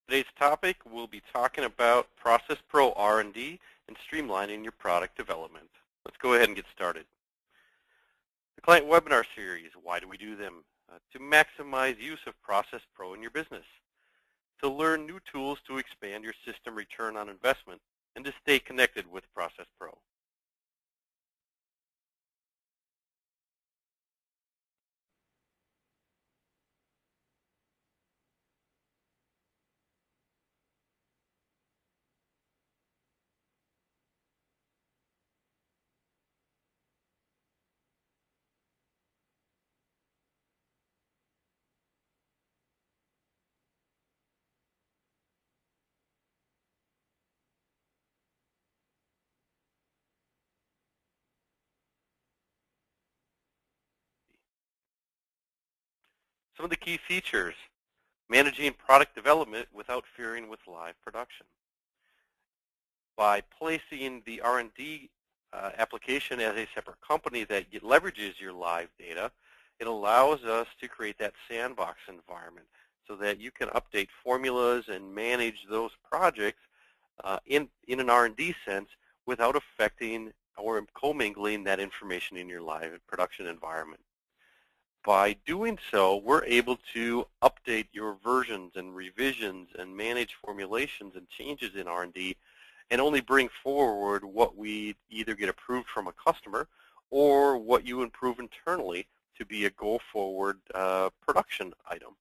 Today's topic, we'll be talking about Process Pro R&D and streamlining your product development. Let's go ahead and get started. The client webinar series, why do we do them? To maximize use of Process Pro in your business, to learn new tools to expand your system return on investment, and to stay connected with Process Pro. Some of the key features: managing product development without fearing with live production. By placing the R&D application as a separate company that leverages your live data, it allows us to create that sandbox environment so that you can update formulas and manage those projects in an R&D sense without affecting or commingling that information in your live production environment. By doing so, we're able to update your versions and revisions and manage formulations and changes in R&D and only bring forward what we either get approved from a customer or what you improve internally to be a go-forward production item.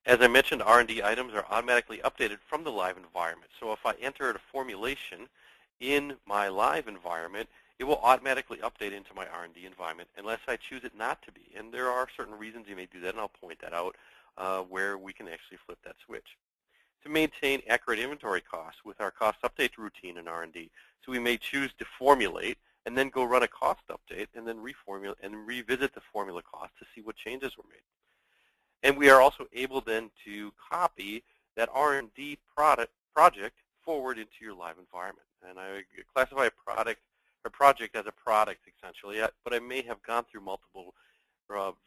As I mentioned, R&D items are automatically updated from the live environment. So if I enter a formulation in my live environment, it will automatically update into my R&D environment unless I choose it not to be. And there are certain reasons you may do that, and I'll point that out where we can actually flip that switch. To maintain accurate inventory costs with our cost update routine in R&D. So we may choose to formulate and then go run a cost update and then reformulate and revisit the formula cost to see what changes were made. And we are also able then to copy that R&D project forward into your live environment. And I classify a project as a product essentially, but I may have gone through multiple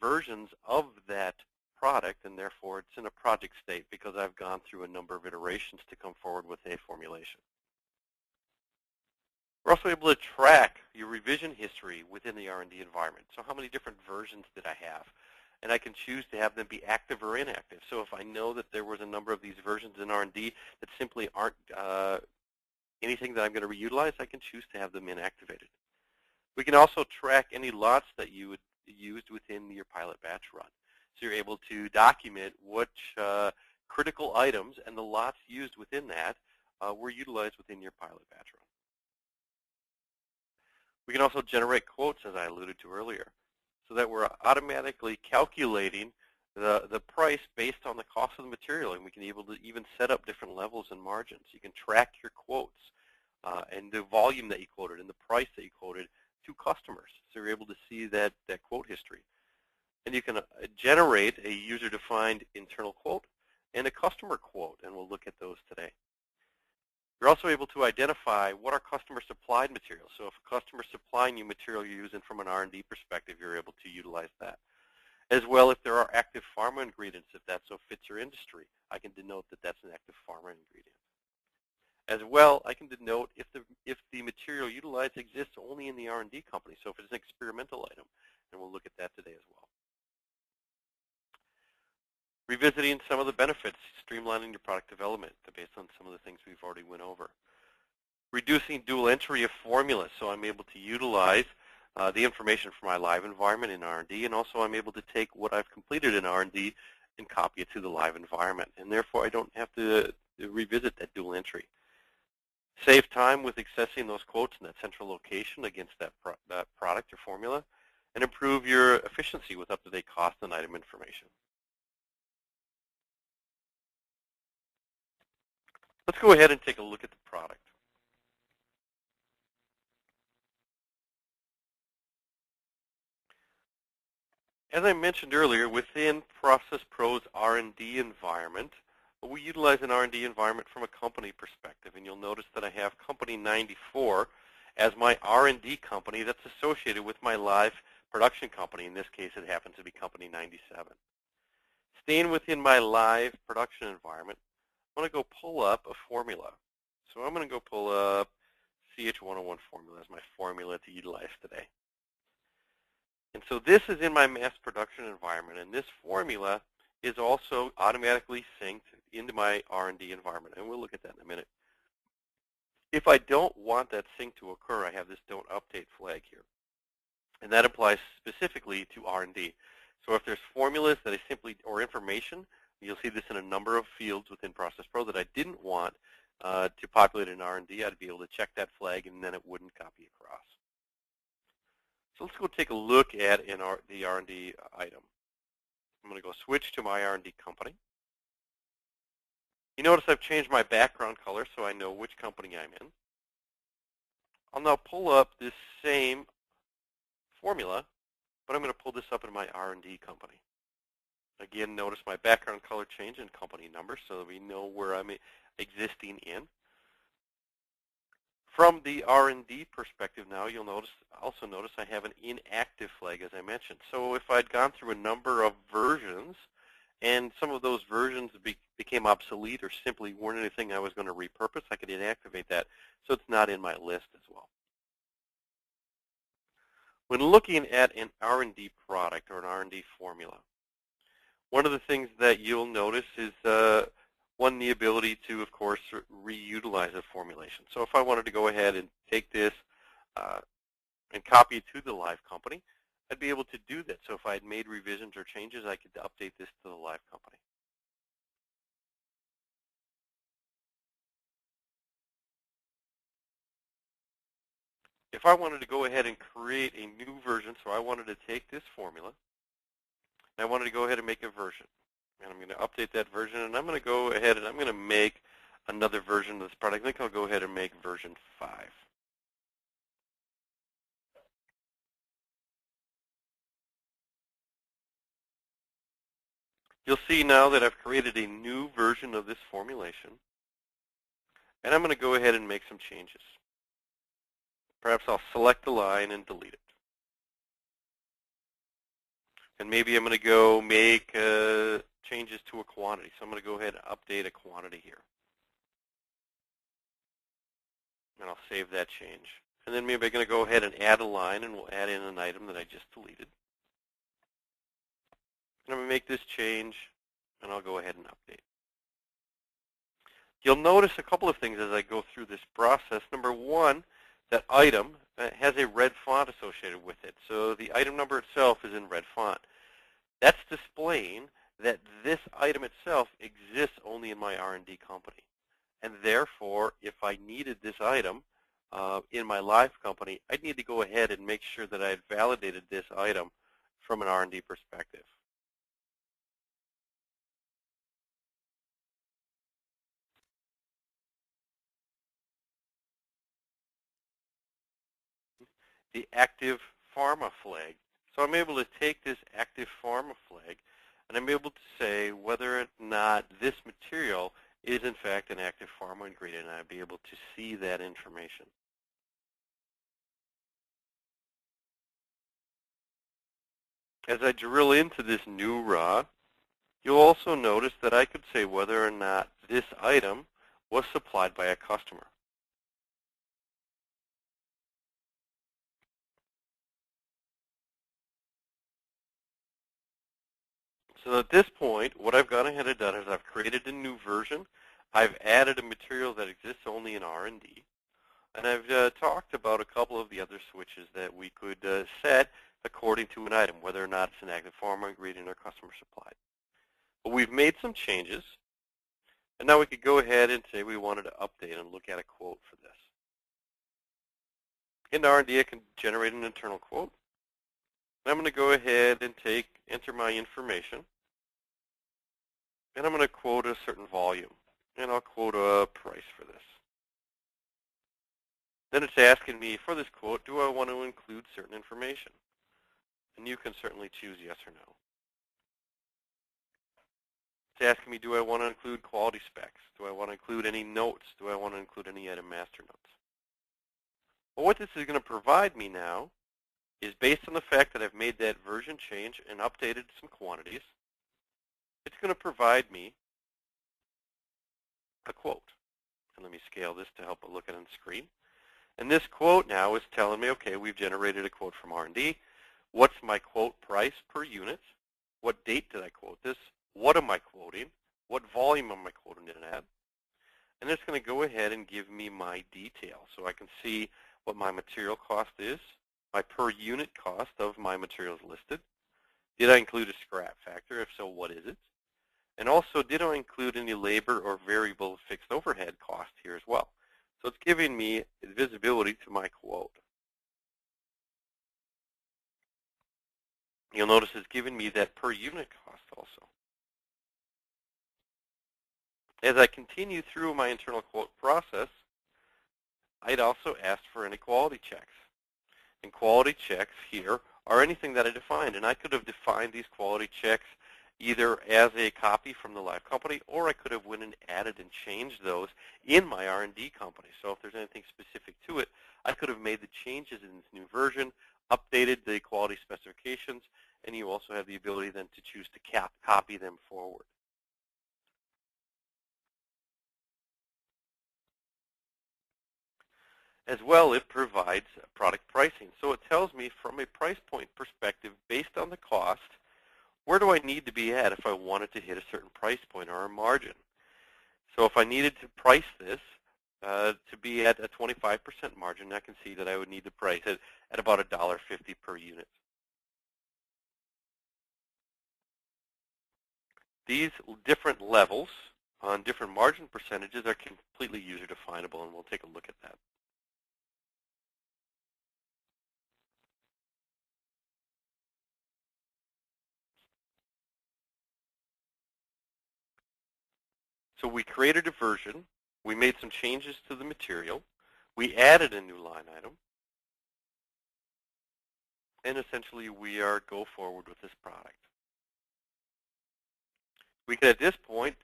versions of that product, and therefore it's in a project state because I've gone through a number of iterations to come forward with a formulation. We're also able to track your revision history within the R&D environment. So how many different versions did I have? And I can choose to have them be active or inactive. So if I know that there was a number of these versions in R&D that simply aren't anything that I'm going to reutilize, I can choose to have them inactivated. We can also track any lots that you would used within your pilot batch run. So you're able to document which critical items and the lots used within that were utilized within your pilot batch run. We can also generate quotes, as I alluded to earlier, so that we're automatically calculating the price based on the cost of the material, and we can able to even set up different levels and margins. You can track your quotes and the volume that you quoted and the price that you quoted to customers, so you're able to see that quote history. And you can generate a user-defined internal quote and a customer quote, and we'll look at those today. You're also able to identify what are customer supplied materials. So if a customer is supplying you material you're using from an R&D perspective, you're able to utilize that. As well, if there are active pharma ingredients, if that so fits your industry, I can denote that that's an active pharma ingredient. As well, I can denote if the material utilized exists only in the R&D company, so if it's an experimental item, and we'll look at that today as well. Revisiting some of the benefits, streamlining your product development based on some of the things we've already went over. Reducing dual entry of formulas, so I'm able to utilize the information from my live environment in R&D, and also I'm able to take what I've completed in R&D and copy it to the live environment, and therefore I don't have to revisit that dual entry. Save time with accessing those quotes in that central location against that product or formula, and improve your efficiency with up-to-date cost and item information. Let's go ahead and take a look at the product. As I mentioned earlier, within Process Pro's R&D environment, we utilize an R&D environment from a company perspective, and you'll notice that I have Company 94 as my R&D company that's associated with my live production company. In this case, it happens to be company 97. Staying within my live production environment, I'm going to go pull up a formula. So I'm going to go pull up CH101 formula as my formula to utilize today. And so this is in my mass production environment, and this formula is also automatically synced into my R&D environment, and we'll look at that in a minute. If I don't want that sync to occur, I have this don't update flag here, and that applies specifically to R&D. So if there's formulas that I simply, or information, you'll see this in a number of fields within Process Pro that I didn't want to populate in R&D, I'd be able to check that flag, and then it wouldn't copy across. So let's go take a look at the R&D item. I'm going to go switch to my R&D company. You notice I've changed my background color so I know which company I'm in. I'll now pull up this same formula, but I'm going to pull this up in my R&D company. Again, notice my background color change and company number so that we know where I'm existing in. From the R&D perspective now, you'll also notice I have an inactive flag, as I mentioned. So if I'd gone through a number of versions and some of those versions became obsolete or simply weren't anything I was going to repurpose, I could inactivate that so it's not in my list as well. When looking at an R&D product or an R&D formula, one of the things that you'll notice is one, the ability to, of course, reutilize a formulation. So if I wanted to go ahead and take this and copy it to the live company, I'd be able to do that. So if I had made revisions or changes, I could update this to the live company. If I wanted to go ahead and create a new version, so I wanted to take this formula, and I wanted to go ahead and make a version. And I'm going to update that version, and I'm going to go ahead and I'm going to make another version of this product. I think I'll go ahead and make version 5. You'll see now that I've created a new version of this formulation, and I'm going to go ahead and make some changes. Perhaps I'll select the line and delete it. And maybe I'm going to go make changes to a quantity. So I'm going to go ahead and update a quantity here. And I'll save that change. And then maybe I'm going to go ahead and add a line, and we'll add in an item that I just deleted. And I'm going to make this change, and I'll go ahead and update. You'll notice a couple of things as I go through this process. Number one, that item has a red font associated with it. So the item number itself is in red font. That's displaying that this item itself exists only in my R&D company. And therefore, if I needed this item in my live company, I'd need to go ahead and make sure that I had validated this item from an R&D perspective. The active pharma flag. So I'm able to take this active pharma flag, and I'm able to say whether or not this material is in fact an active pharma ingredient, and I'd be able to see that information. As I drill into this new raw, you'll also notice that I could say whether or not this item was supplied by a customer. So at this point, what I've gone ahead and done is I've created a new version. I've added a material that exists only in R&D. And I've talked about a couple of the other switches that we could set according to an item, whether or not it's an active pharma ingredient or customer supplied. But we've made some changes. And now we could go ahead and say we wanted to update and look at a quote for this. In R&D, I can generate an internal quote. And I'm going to go ahead and enter my information. And I'm going to quote a certain volume. And I'll quote a price for this. Then it's asking me, for this quote, do I want to include certain information? And you can certainly choose yes or no. It's asking me, do I want to include quality specs? Do I want to include any notes? Do I want to include any item master notes? Well, what this is going to provide me now is based on the fact that I've made that version change and updated some quantities. It's going to provide me a quote. And let me scale this to help look at it on the screen. And this quote now is telling me, okay, we've generated a quote from R&D. What's my quote price per unit? What date did I quote this? What am I quoting? What volume am I quoting it at? And it's going to go ahead and give me my detail. So I can see what my material cost is, my per unit cost of my materials listed. Did I include a scrap factor? If so, what is it? And also, did I include any labor or variable fixed overhead cost here as well? So it's giving me visibility to my quote. You'll notice it's giving me that per unit cost also. As I continue through my internal quote process, I'd also ask for any quality checks. And quality checks here are anything that I defined. And I could have defined these quality checks either as a copy from the live company, or I could have went and added and changed those in my R&D company. So if there's anything specific to it, I could have made the changes in this new version, updated the quality specifications, and you also have the ability then to choose to copy them forward. As well, it provides product pricing. So it tells me from a price point perspective, based on the cost, where do I need to be at if I wanted to hit a certain price point or a margin? So if I needed to price this to be at a 25% margin, I can see that I would need to price it at about $1.50 per unit. These different levels on different margin percentages are completely user definable, and we'll take a look at that. So we created a version. We made some changes to the material. We added a new line item. And essentially, we are go forward with this product. We could, at this point,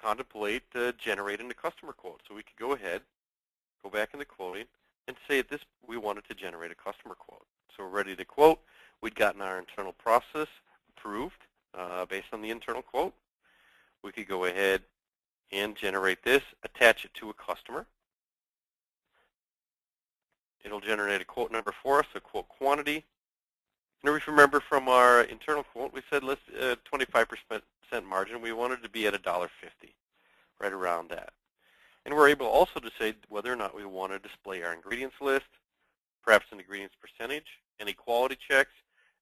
contemplate generating a customer quote. So we could go ahead, go back into quoting, and say at this we wanted to generate a customer quote. So we're ready to quote. We'd gotten our internal process approved based on the internal quote. We could go ahead and generate this, attach it to a customer. It'll generate a quote number for us, a quote quantity. And if you remember from our internal quote, we said let's 25% margin. We wanted to be at $1.50, right around that. And we're able also to say whether or not we want to display our ingredients list, perhaps an ingredients percentage, any quality checks,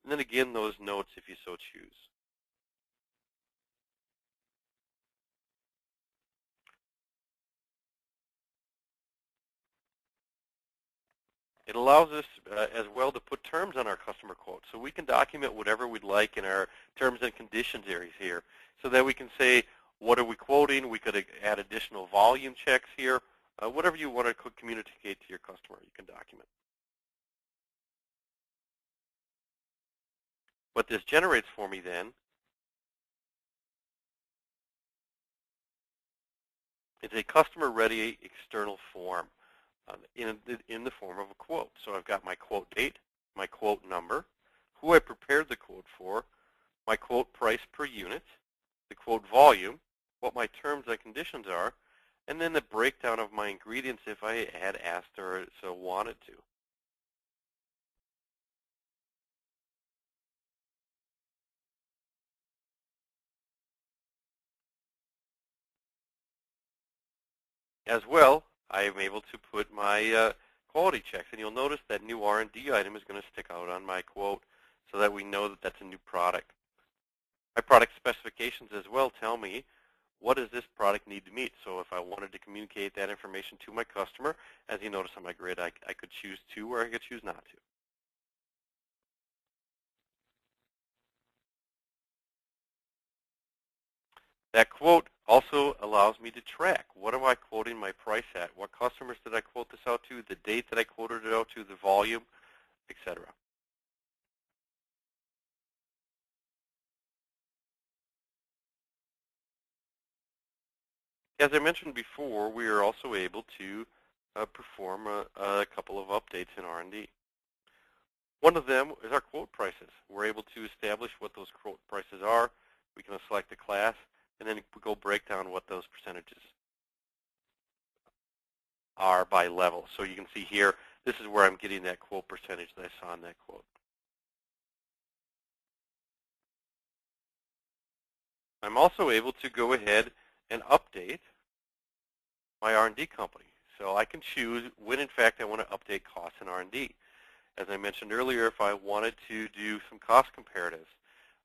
and then again those notes if you so choose. It allows us as well to put terms on our customer quote. So we can document whatever we'd like in our terms and conditions areas here. So that we can say, what are we quoting? We could add additional volume checks here. Whatever you want to communicate to your customer, you can document. What this generates for me then is a customer-ready external form in the form of a quote. So I've got my quote date, my quote number, who I prepared the quote for, my quote price per unit, the quote volume, what my terms and conditions are, and then the breakdown of my ingredients if I had asked or so wanted to. As well, I am able to put my quality checks, and you'll notice that new R&D item is going to stick out on my quote so that we know that that's a new product. My product specifications as well tell me what does this product need to meet. So if I wanted to communicate that information to my customer, as you notice on my grid, I could choose to or I could choose not to. That quote also allows me to track what am I quoting my price at, what customers did I quote this out to, the date that I quoted it out to, the volume, etc. As I mentioned before, we are also able to perform a couple of updates in R&D. One of them is our quote prices. We're able to establish what those quote prices are. We can select a class, and then we go break down what those percentages are by level. So you can see here, this is where I'm getting that quote percentage that I saw in that quote. I'm also able to go ahead and update my R&D company. So I can choose when, in fact, I want to update costs in R&D. As I mentioned earlier, if I wanted to do some cost comparatives,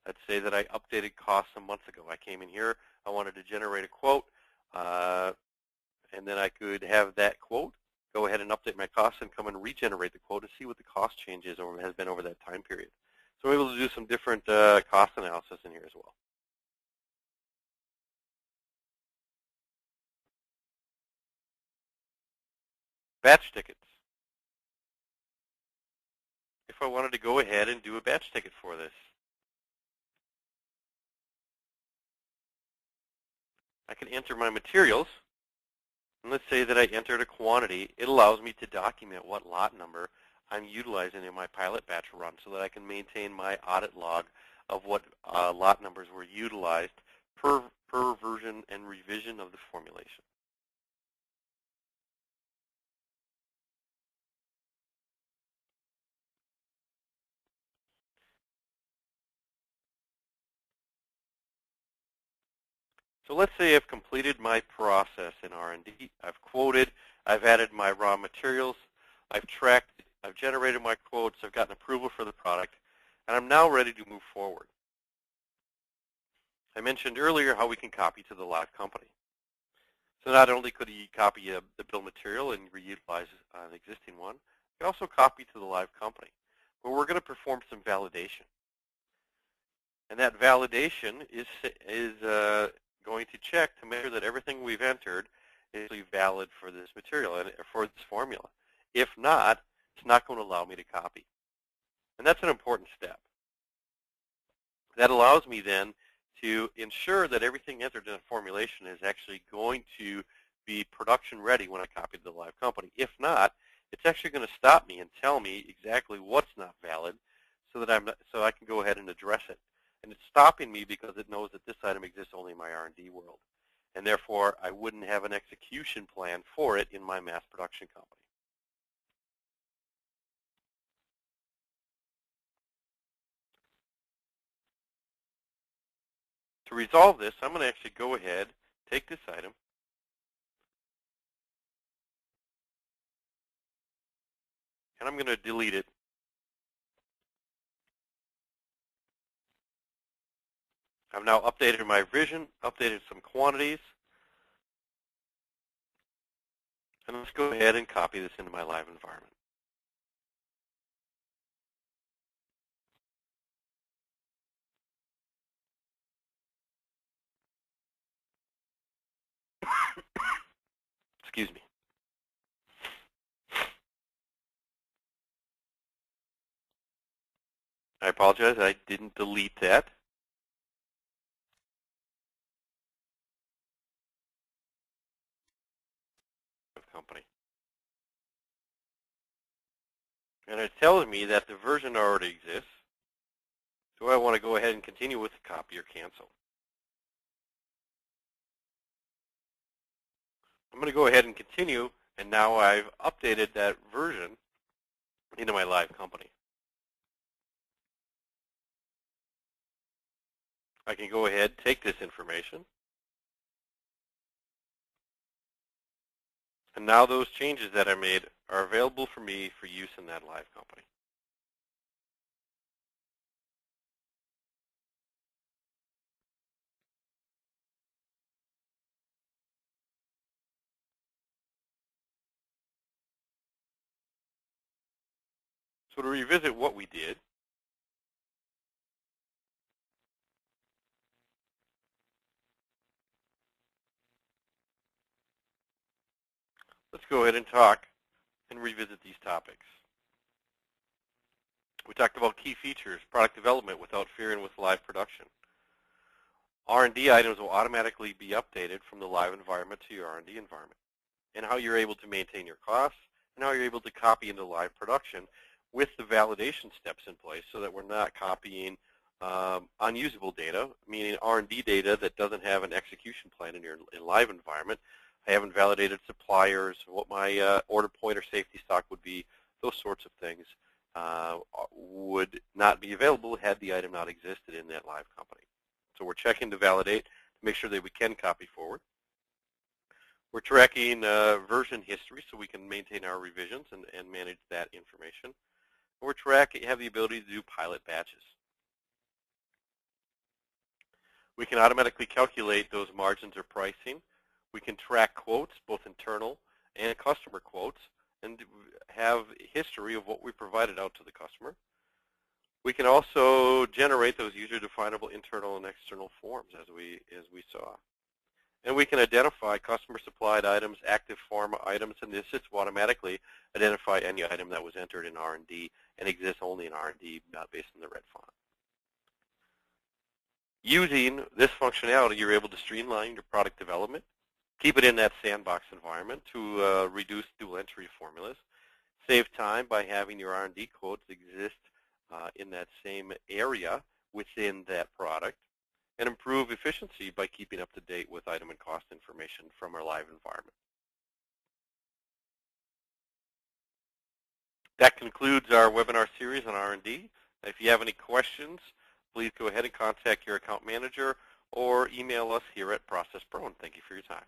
let's say that I updated costs some months ago. I came in here, I wanted to generate a quote, and then I could have that quote, go ahead and update my costs and come and regenerate the quote and see what the cost changes has been over that time period. So I'm able to do some different cost analysis in here as well. Batch tickets. If I wanted to go ahead and do a batch ticket for this, I can enter my materials, and let's say that I entered a quantity. It allows me to document what lot number I'm utilizing in my pilot batch run so that I can maintain my audit log of what lot numbers were utilized per version and revision of the formulation. So let's say I've completed my process in R&D. I've quoted, I've added my raw materials, I've tracked, I've generated my quotes, I've gotten approval for the product, and I'm now ready to move forward. I mentioned earlier how we can copy to the live company. So not only could he copy the bill of material and reutilize an existing one, he could also copy to the live company. But we're going to perform some validation. And that validation is going to check to make sure that everything we've entered is valid for this material and for this formula. If not, it's not going to allow me to copy. And that's an important step. That allows me then to ensure that everything entered in a formulation is actually going to be production ready when I copy to the live company. If not, it's actually going to stop me and tell me exactly what's not valid so that so I can go ahead and address it. And it's stopping me because it knows that this item exists only in my R&D world. And therefore, I wouldn't have an execution plan for it in my mass production company. To resolve this, I'm going to actually go ahead, take this item, and I'm going to delete it. I've now updated my vision, updated some quantities, and let's go ahead and copy this into my live environment. Excuse me. I apologize, I didn't delete that. Company. And it tells me that the version already exists. So I want to go ahead and continue with the copy or cancel. I'm going to go ahead and continue, and now I've updated that version into my live company. I can go ahead, take this information, and now those changes that I made are available for me for use in that live company. So to revisit what we did, let's go ahead and talk and revisit these topics. We talked about key features, product development without fearing with live production. R&D items will automatically be updated from the live environment to your R&D environment, and how you're able to maintain your costs, and how you're able to copy into live production with the validation steps in place so that we're not copying unusable data, meaning R&D data that doesn't have an execution plan in your live environment. I haven't validated suppliers, what my order point or safety stock would be. Those sorts of things would not be available had the item not existed in that live company. So we're checking to validate to make sure that we can copy forward. We're tracking version history so we can maintain our revisions and manage that information. We're have the ability to do pilot batches. We can automatically calculate those margins or pricing. We can track quotes, both internal and customer quotes, and have history of what we provided out to the customer. We can also generate those user-definable internal and external forms as we saw. And we can identify customer-supplied items, active pharma items, and this will automatically identify any item that was entered in R&D and exists only in R&D based on the red font. Using this functionality, you're able to streamline your product development, keep it in that sandbox environment to reduce dual entry formulas, save time by having your R&D codes exist in that same area within that product, and improve efficiency by keeping up to date with item and cost information from our live environment. That concludes our webinar series on R&D. If you have any questions, please go ahead and contact your account manager or email us here at Process Pro, and thank you for your time.